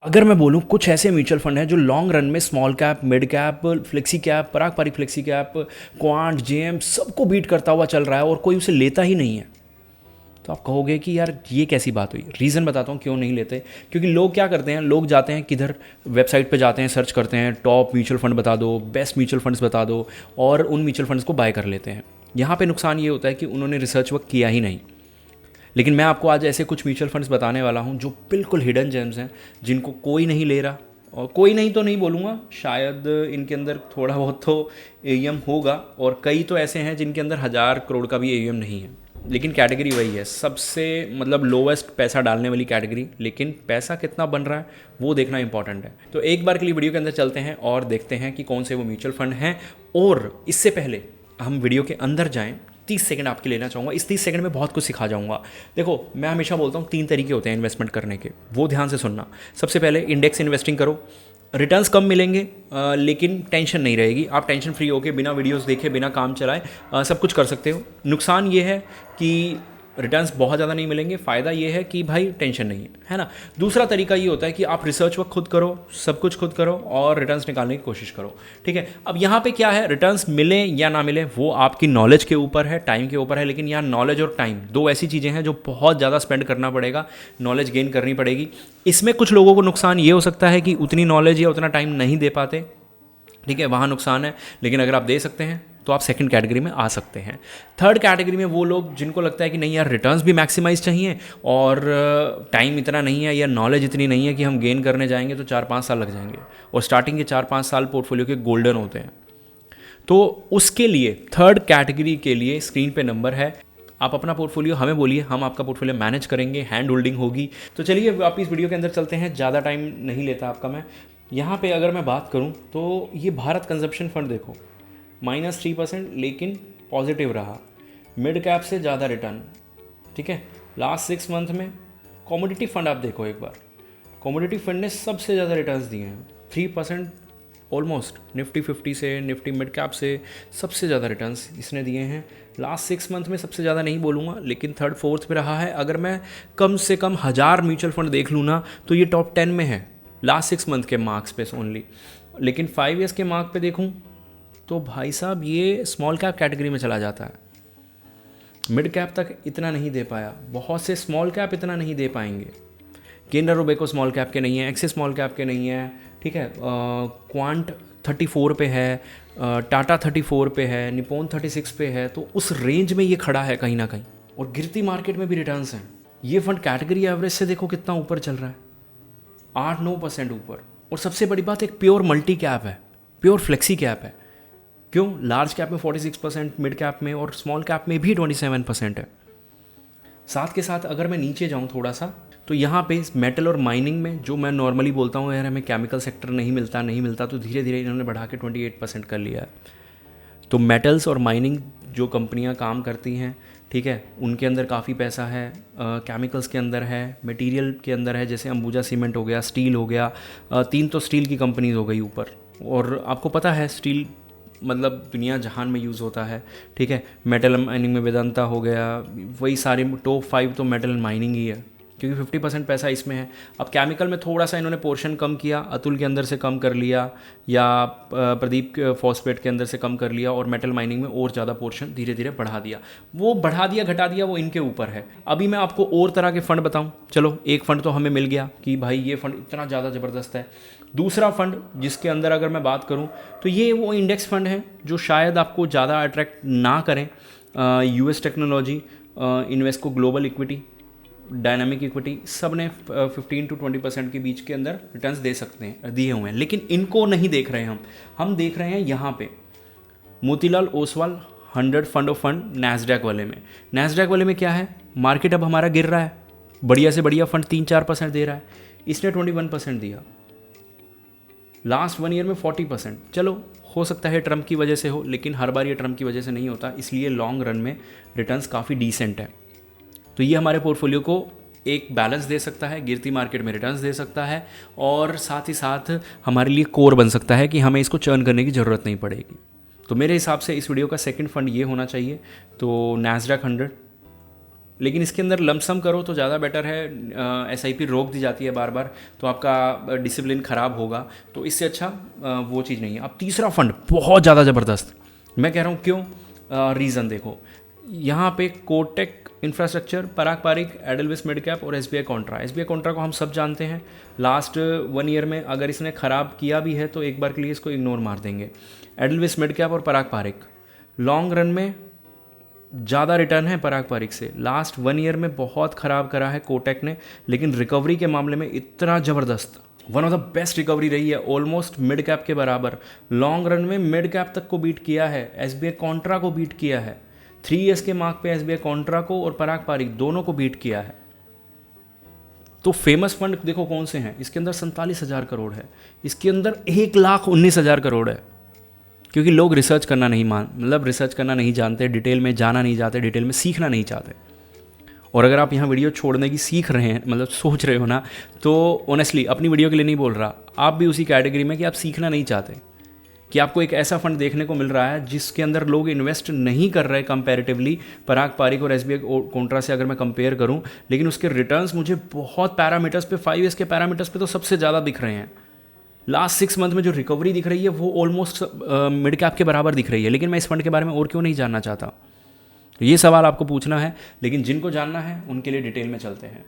अगर मैं बोलूँ कुछ ऐसे म्यूचुअल फंड हैं जो लॉन्ग रन में small cap, mid cap, flexi cap, Parag Parikh flexi cap, Quant, JM सबको बीट करता हुआ चल रहा है और कोई उसे लेता ही नहीं है। तो आप कहोगे कि यार ये कैसी बात हुई। रीज़न बताता हूँ क्यों नहीं लेते। क्योंकि लोग क्या करते हैं, लोग जाते हैं किधर, वेबसाइट पे जाते हैं, सर्च करते हैं टॉप म्यूचुअल फंड बता दो, बेस्ट म्यूचुअल फंड्स बता दो, और उन म्यूचुअल फंड्स को बाय कर लेते हैं। यहाँ पे नुकसान ये होता है कि उन्होंने रिसर्च वर्क किया ही नहीं। लेकिन मैं आपको आज ऐसे कुछ म्यूचुअल फंड्स बताने वाला हूँ जो बिल्कुल हिडन जेम्स हैं, जिनको कोई नहीं ले रहा। और कोई नहीं तो नहीं बोलूँगा, शायद इनके अंदर थोड़ा बहुत तो एयूएम होगा, और कई तो ऐसे हैं जिनके अंदर 1000 करोड़ का भी एयूएम नहीं है। लेकिन कैटेगरी वही है, सबसे मतलब लोवेस्ट पैसा डालने वाली कैटेगरी। लेकिन पैसा कितना बन रहा है वो देखना इंपॉर्टेंट है। तो एक बार के लिए वीडियो के अंदर चलते हैं और देखते हैं कि कौन से वो म्यूचुअल फंड हैं। और इससे पहले हम वीडियो के अंदर जाएं, 30 सेकंड आपके लेना चाहूँगा। इस 30 सेकंड में बहुत कुछ सिखा जाऊँगा। देखो, मैं हमेशा बोलता हूँ 3 तरीके होते हैं इन्वेस्टमेंट करने के, वो ध्यान से सुनना। सबसे पहले इंडेक्स इन्वेस्टिंग करो, रिटर्न्स कम मिलेंगे लेकिन टेंशन नहीं रहेगी। आप टेंशन फ्री होकर बिना वीडियोस देखे, बिना काम चलाए सब कुछ कर सकते हो। नुकसान ये है कि रिटर्न्स बहुत ज़्यादा नहीं मिलेंगे, फ़ायदा ये है कि भाई टेंशन नहीं है ना। दूसरा तरीका ये होता है कि आप रिसर्च वर्क खुद करो, सब कुछ खुद करो और रिटर्न्स निकालने की कोशिश करो। ठीक है, अब यहाँ पे क्या है, रिटर्न्स मिले या ना मिले वो आपकी नॉलेज के ऊपर है, टाइम के ऊपर है। लेकिन यहाँ नॉलेज और टाइम दो ऐसी चीज़ें हैं जो बहुत ज़्यादा स्पेंड करना पड़ेगा, नॉलेज गेन करनी पड़ेगी। इसमें कुछ लोगों को नुकसान ये हो सकता है कि उतनी नॉलेज या उतना टाइम नहीं दे पाते। ठीक है, वहाँ नुकसान है। लेकिन अगर आप दे सकते हैं तो आप सेकंड कैटेगरी में आ सकते हैं। थर्ड कैटेगरी में वो लोग जिनको लगता है कि नहीं यार, रिटर्न्स भी मैक्सिमाइज चाहिए और टाइम इतना नहीं है या नॉलेज इतनी नहीं है कि हम गेन करने जाएंगे तो 4-5 साल लग जाएंगे, और स्टार्टिंग के 4-5 साल पोर्टफोलियो के गोल्डन होते हैं। तो उसके लिए, थर्ड कैटेगरी के लिए स्क्रीन पे नंबर है। आप अपना पोर्टफोलियो हमें बोलिए, हम आपका पोर्टफोलियो मैनेज करेंगे, हैंड होल्डिंग होगी। तो चलिए आप इस वीडियो के अंदर चलते हैं, ज़्यादा टाइम नहीं लेता आपका मैं। यहाँ पे अगर मैं बात करूँ तो ये भारत कंजप्शन फंड देखो, -3%, लेकिन पॉजिटिव रहा, मिड कैप से ज़्यादा रिटर्न। ठीक है, लास्ट 6 मंथ में कॉमोडिटी फंड आप देखो एक बार, कॉमोडिटी फंड ने सबसे ज़्यादा रिटर्न्स दिए हैं, 3% ऑलमोस्ट। निफ्टी 50 से, निफ्टी मिड कैप से सबसे ज़्यादा रिटर्न्स इसने दिए हैं लास्ट 6 मंथ में। सबसे ज़्यादा नहीं बोलूँगा, लेकिन 3rd 4th पे रहा है। अगर मैं कम से कम 1000 म्यूचुअल फंड देख लूँ ना, तो ये टॉप 10 में है लास्ट 6 मंथ के मार्क्स पे ओनली। लेकिन 5 ईयर्स के मार्क पे देखूँ तो भाई साहब ये स्मॉल कैप कैटेगरी में चला जाता है। मिड कैप तक इतना नहीं दे पाया, बहुत से स्मॉल कैप इतना नहीं दे पाएंगे। केनरा रोबेको स्मॉल कैप के नहीं है, एक्सिस स्मॉल कैप के नहीं है। ठीक है, क्वांट 34 पे है, टाटा 34 पे है, निपोन 36 पे है। तो उस रेंज में ये खड़ा है कहीं ना कहीं, और गिरती मार्केट में भी रिटर्न्स हैं। ये फंड कैटेगरी एवरेज से देखो कितना ऊपर चल रहा है, 8-9% ऊपर। और सबसे बड़ी बात, एक प्योर मल्टी कैप है, प्योर फ्लेक्सी कैप है। क्यों? लार्ज कैप में 46%, मिड कैप में और स्मॉल कैप में भी 27% है। साथ के साथ अगर मैं नीचे जाऊं थोड़ा सा, तो यहाँ पे मेटल और माइनिंग में, जो मैं नॉर्मली बोलता हूँ यार हमें केमिकल सेक्टर नहीं मिलता, तो धीरे धीरे इन्होंने बढ़ा के 28% कर लिया है। तो मेटल्स और माइनिंग जो कंपनियाँ काम करती हैं, ठीक है, उनके अंदर काफ़ी पैसा है। केमिकल्स के अंदर है, मटेरियल के अंदर है, जैसे अंबुजा सीमेंट हो गया, स्टील हो गया। 3 तो स्टील की कंपनीज हो गई ऊपर। और आपको पता है स्टील मतलब दुनिया जहान में यूज़ होता है। ठीक है, मेटल माइनिंग में वेदांता हो गया, वही सारे टॉप 5 तो मेटल माइनिंग ही है, क्योंकि 50% पैसा इसमें है। अब केमिकल में थोड़ा सा इन्होंने पोर्शन कम किया, अतुल के अंदर से कम कर लिया, या प्रदीप फॉस्फेट के अंदर से कम कर लिया, और मेटल माइनिंग में और ज़्यादा पोर्शन धीरे धीरे बढ़ा दिया। वो बढ़ा दिया घटा दिया वो इनके ऊपर है। अभी मैं आपको और तरह के फ़ंड बताऊँ। चलो, एक फ़ंड तो हमें मिल गया कि भाई ये फ़ंड इतना ज़्यादा ज़बरदस्त है। दूसरा फंड जिसके अंदर अगर मैं बात करूं, तो ये वो इंडेक्स फंड है जो शायद आपको ज़्यादा अट्रैक्ट ना करें। US technology, Invesco global equity, dynamic equity, सब ने 15 to 20% के बीच के अंदर रिटर्न्स दे सकते हैं, दिए हुए हैं। लेकिन इनको नहीं देख रहे हैं हम देख रहे हैं यहाँ पे Motilal Oswal 100 fund of fund Nasdaq वाले में। नैस्डैक वाले में क्या है, मार्केट अब हमारा गिर रहा है, बढ़िया से बढ़िया फंड 3-4% दे रहा है, इसने 21% दिया। लास्ट 1 ईयर में 40%। चलो, हो सकता है ट्रम्प की वजह से हो, लेकिन हर बार ये ट्रम्प की वजह से नहीं होता, इसलिए लॉन्ग रन में रिटर्न्स काफ़ी डिसेंट है। तो ये हमारे पोर्टफोलियो को एक बैलेंस दे सकता है, गिरती मार्केट में रिटर्न्स दे सकता है, और साथ ही साथ हमारे लिए कोर बन सकता है कि हमें इसको चर्न करने की ज़रूरत नहीं पड़ेगी। तो मेरे हिसाब से इस वीडियो का सेकंड फंड ये होना चाहिए। तो नैस्डैक 100, लेकिन इसके अंदर लमसम करो तो ज़्यादा बेटर है। एसआईपी रोक दी जाती है बार बार, तो आपका डिसिप्लिन ख़राब होगा, तो इससे अच्छा वो चीज़ नहीं है। अब तीसरा फंड बहुत ज़्यादा ज़बरदस्त, मैं कह रहा हूँ क्यों, रीज़न देखो। यहाँ पे कोटक इंफ्रास्ट्रक्चर, पराग पारिक, एडलविस मिड कैप और एसबीआई कॉन्ट्रा। एसबीआई कॉन्ट्रा को हम सब जानते हैं, लास्ट 1 ईयर में अगर इसने ख़राब किया भी है तो एक बार के लिए इसको इग्नोर मार देंगे। एडलविस मिड कैप और पराग पारिक लॉन्ग रन में ज़्यादा रिटर्न है पराग पारिक से। लास्ट 1 ईयर में बहुत ख़राब करा है कोटक ने, लेकिन रिकवरी के मामले में इतना ज़बरदस्त, one of the best recovery रही है, ऑलमोस्ट मिड कैप के बराबर। लॉन्ग रन में मिड कैप तक को बीट किया है, एसबीआई कॉन्ट्रा को बीट किया है। 3 ईयर्स के मार्क पे एसबीआई कॉन्ट्रा को और पराग पारिक दोनों को बीट किया है। तो फेमस फंड देखो कौन से हैं, इसके अंदर 47,000 करोड़ है, इसके अंदर 1,19,000 करोड़ है। क्योंकि लोग रिसर्च करना नहीं रिसर्च करना नहीं जानते, डिटेल में जाना नहीं चाहते, डिटेल में सीखना नहीं चाहते। और अगर आप यहाँ वीडियो छोड़ने की सीख रहे हैं, सोच रहे हो ना, तो ऑनेस्टली अपनी वीडियो के लिए नहीं बोल रहा, आप भी उसी कैटेगरी में कि आप सीखना नहीं चाहते, कि आपको एक ऐसा फंड देखने को मिल रहा है जिसके अंदर लोग इन्वेस्ट नहीं कर रहे कंपैरेटिवली पराग पारिक और एसबीआई कॉन्ट्रा से अगर मैं कंपेयर करूं, लेकिन उसके रिटर्न्स मुझे बहुत पैरामीटर्स पे, 5 ईयर्स के पैरामीटर्स पे तो सबसे ज़्यादा दिख रहे हैं। लास्ट 6 मंथ में जो रिकवरी दिख रही है वो ऑलमोस्ट मिड कैप के बराबर दिख रही है। लेकिन मैं इस फंड के बारे में और क्यों नहीं जानना चाहता, तो ये सवाल आपको पूछना है, लेकिन जिनको जानना है उनके लिए डिटेल में चलते हैं।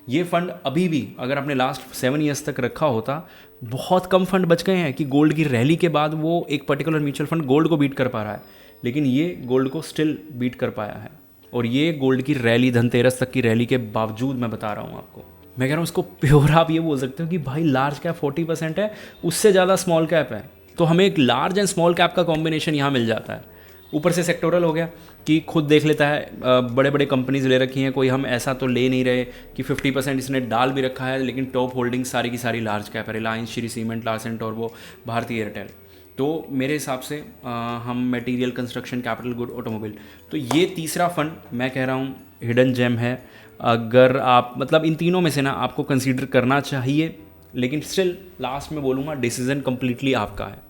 ये फंड अभी भी अगर आपने लास्ट 7 ईयर्स तक रखा होता, बहुत कम फंड बच गए हैं कि गोल्ड की रैली के बाद वो एक पर्टिकुलर म्यूचुअल फंड गोल्ड को बीट कर पा रहा है, लेकिन ये गोल्ड को स्टिल बीट कर पाया है। और ये गोल्ड की रैली, धनतेरस तक की रैली के बावजूद मैं बता रहा हूँ आपको। मैं कह रहा हूँ उसको प्योर आप ये बोल सकते हो कि भाई लार्ज कैप 40% है, उससे ज़्यादा स्मॉल कैप है, तो हमें एक लार्ज एंड स्मॉल कैप का कॉम्बिनेशन यहाँ मिल जाता है। ऊपर से सेक्टोरल हो गया कि खुद देख लेता है, बड़े बड़े कंपनीज ले रखी हैं, कोई हम ऐसा तो ले नहीं रहे कि 50% इसने डाल भी रखा है, लेकिन टॉप होल्डिंग सारी की सारी लार्ज कैप है, रिलायंस, श्री सीमेंट, लार्सन टोरबो, भारती एयरटेल। तो मेरे हिसाब से हम material, construction, capital good, automobile, तो ये तीसरा फंड मैं कह रहा हूँ हिडन जेम है। अगर आप इन तीनों में से ना आपको कंसीडर करना चाहिए, लेकिन स्टिल लास्ट में बोलूँगा डिसीजन कंप्लीटली आपका है।